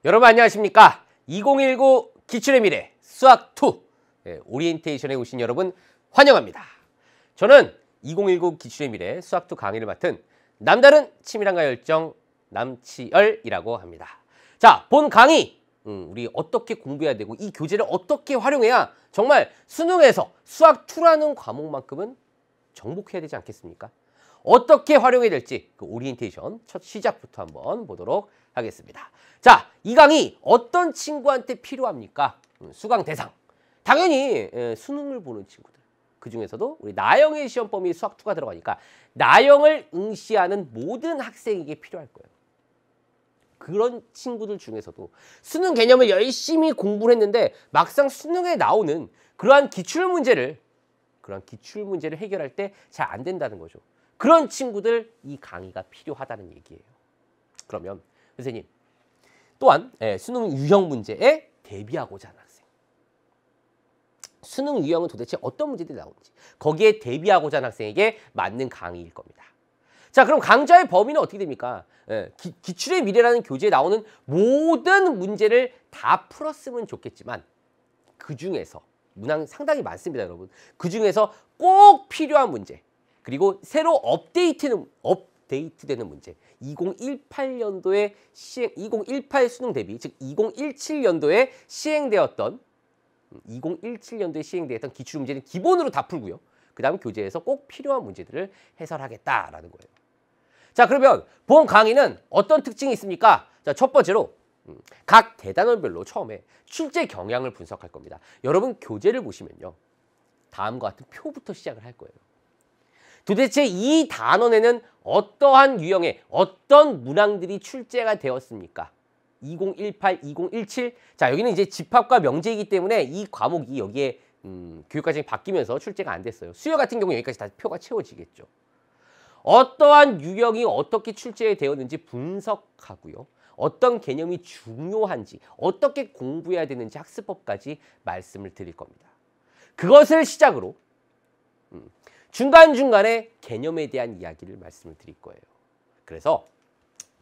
여러분 안녕하십니까? 2019 기출의 미래 수학2 오리엔테이션에 오신 여러분 환영합니다. 저는 2019 기출의 미래 수학2 강의를 맡은 남다른 치밀함과 열정 남치열이라고 합니다. 자, 본 강의 우리 어떻게 공부해야 되고 이 교재를 어떻게 활용해야 정말 수능에서 수학2라는 과목만큼은 정복해야 되지 않겠습니까? 어떻게 활용해야 될지 그 오리엔테이션 첫 시작부터 한번 보도록 하겠습니다. 자, 이 강의 어떤 친구한테 필요합니까? 수강 대상. 당연히 수능을 보는 친구들. 그중에서도 우리 나영의 시험 범위 수학2가 들어가니까 나영을 응시하는 모든 학생에게 필요할 거예요. 그런 친구들 중에서도 수능 개념을 열심히 공부를 했는데 막상 수능에 나오는 그러한 기출문제를 해결할 때 잘 안 된다는 거죠. 그런 친구들 이 강의가 필요하다는 얘기예요. 그러면 선생님 또한 수능 유형 문제에 대비하고자 하는 학생. 수능 유형은 도대체 어떤 문제들이 나오는지 거기에 대비하고자 하는 학생에게 맞는 강의일 겁니다. 자, 그럼 강좌의 범위는 어떻게 됩니까? 기출의 미래라는 교재에 나오는 모든 문제를 다 풀었으면 좋겠지만 그중에서 문항 상당히 많습니다, 여러분. 그중에서 꼭 필요한 문제 그리고 새로 업데이트되는 문제 2018년도에 2018 수능 대비 즉 2017년도에 시행되었던 기출 문제는 기본으로 다 풀고요. 그 다음 교재에서 꼭 필요한 문제들을 해설하겠다라는 거예요. 자, 그러면 본 강의는 어떤 특징이 있습니까? 자, 첫 번째로 각 대단원별로 처음에 출제 경향을 분석할 겁니다. 여러분 교재를 보시면요. 다음과 같은 표부터 시작을 할 거예요. 도대체 이 단원에는 어떠한 유형의 어떤 문항들이 출제가 되었습니까? 2018, 2017. 자, 여기는 이제 집합과 명제이기 때문에 이 과목이 여기에 교육과정이 바뀌면서 출제가 안 됐어요. 수요 같은 경우 여기까지 다 표가 채워지겠죠. 어떠한 유형이 어떻게 출제되었는지 분석하고요. 어떤 개념이 중요한지, 어떻게 공부해야 되는지 학습법까지 말씀을 드릴 겁니다. 그것을 시작으로 중간중간에 개념에 대한 이야기를 말씀을 드릴 거예요. 그래서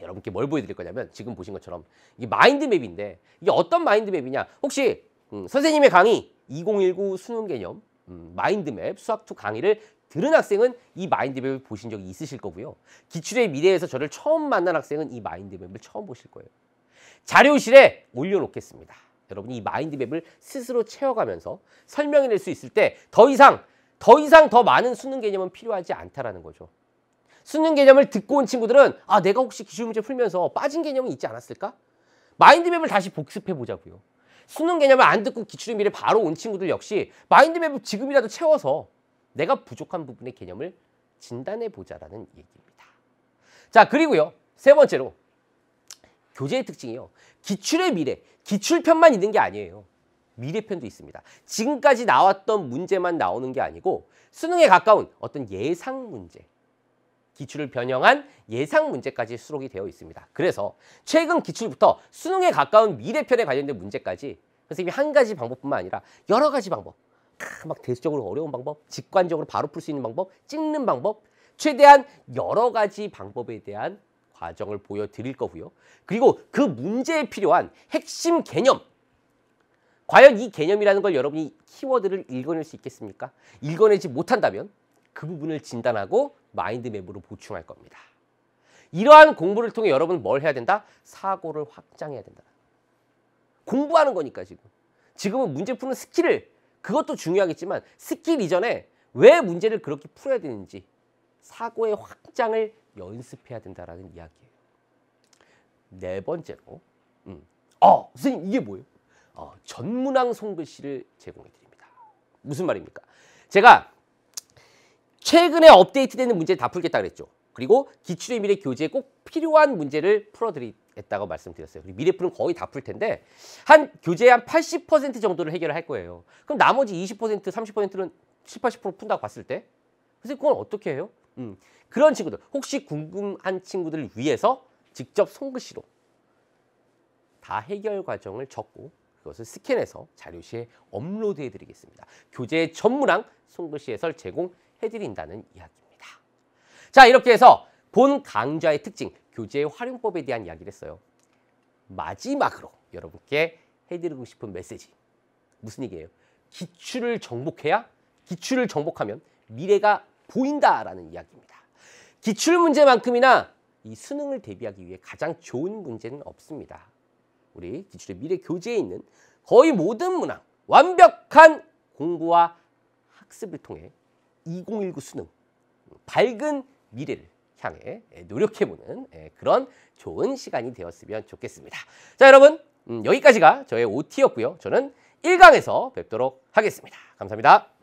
여러분께 뭘 보여드릴 거냐면 지금 보신 것처럼 이게 마인드맵인데 이게 어떤 마인드맵이냐? 혹시 선생님의 강의 2019 수능 개념 마인드맵 수학2 강의를 들은 학생은 이 마인드맵을 보신 적이 있으실 거고요. 기출의 미래에서 저를 처음 만난 학생은 이 마인드맵을 처음 보실 거예요. 자료실에 올려놓겠습니다. 여러분이 이 마인드맵을 스스로 채워가면서 설명해낼 수 있을 때 더 이상 더 많은 수능 개념은 필요하지 않다라는 거죠. 수능 개념을 듣고 온 친구들은 아, 내가 혹시 기출문제 풀면서 빠진 개념이 있지 않았을까? 마인드맵을 다시 복습해 보자고요. 수능 개념을 안 듣고 기출의 미래 바로 온 친구들 역시 마인드맵을 지금이라도 채워서 내가 부족한 부분의 개념을 진단해 보자라는 얘기입니다. 자, 그리고요. 세 번째로 교재의 특징이요. 기출의 미래, 기출편만 있는 게 아니에요. 미래편도 있습니다. 지금까지 나왔던 문제만 나오는 게 아니고 수능에 가까운 어떤 예상 문제, 기출을 변형한 예상 문제까지 수록이 되어 있습니다. 그래서 최근 기출부터 수능에 가까운 미래편에 관련된 문제까지 선생님이 한 가지 방법뿐만 아니라 여러 가지 방법, 막 대수적으로 어려운 방법, 직관적으로 바로 풀 수 있는 방법, 찍는 방법, 최대한 여러 가지 방법에 대한 과정을 보여드릴 거고요. 그리고 그 문제에 필요한 핵심 개념, 과연 이 개념이라는 걸 여러분이 키워드를 읽어낼 수 있겠습니까? 읽어내지 못한다면 그 부분을 진단하고 마인드맵으로 보충할 겁니다. 이러한 공부를 통해 여러분은 뭘 해야 된다? 사고를 확장해야 된다. 공부하는 거니까 지금은 문제 푸는 스킬을 그것도 중요하겠지만 스킬 이전에 왜 문제를 그렇게 풀어야 되는지 사고의 확장을 연습해야 된다는 이야기예요. 네 번째로 선생님 이게 뭐예요? 전문항 손글씨를 제공해 드립니다. 무슨 말입니까? 제가 최근에 업데이트되는 문제 다 풀겠다 그랬죠. 그리고 기출의 미래 교재에 꼭 필요한 문제를 풀어드리겠다고 말씀드렸어요. 미래풀은 거의 다 풀 텐데 한 교재의 한 80% 정도를 해결을 할 거예요. 그럼 나머지 20%, 30%는 70, 80% 푼다고 봤을 때 선생님 그건 어떻게 해요? 그런 친구들, 혹시 궁금한 친구들을 위해서 직접 손글씨로 다 해결 과정을 적고 그것을 스캔해서 자료시에 업로드해 드리겠습니다. 교재의 전문항 손글씨 해설 제공해 드린다는 이야기입니다. 자, 이렇게 해서 본 강좌의 특징, 교재의 활용법에 대한 이야기를 했어요. 마지막으로 여러분께 해드리고 싶은 메시지 무슨 얘기예요? 기출을 정복하면 미래가 보인다라는 이야기입니다. 기출 문제만큼이나 이 수능을 대비하기 위해 가장 좋은 문제는 없습니다. 우리 기출의 미래 교재에 있는 거의 모든 문항 완벽한 공부와 학습을 통해 2019 수능 밝은 미래를 향해 노력해보는 그런 좋은 시간이 되었으면 좋겠습니다. 자, 여러분 여기까지가 저의 OT였고요. 저는 1강에서 뵙도록 하겠습니다. 감사합니다.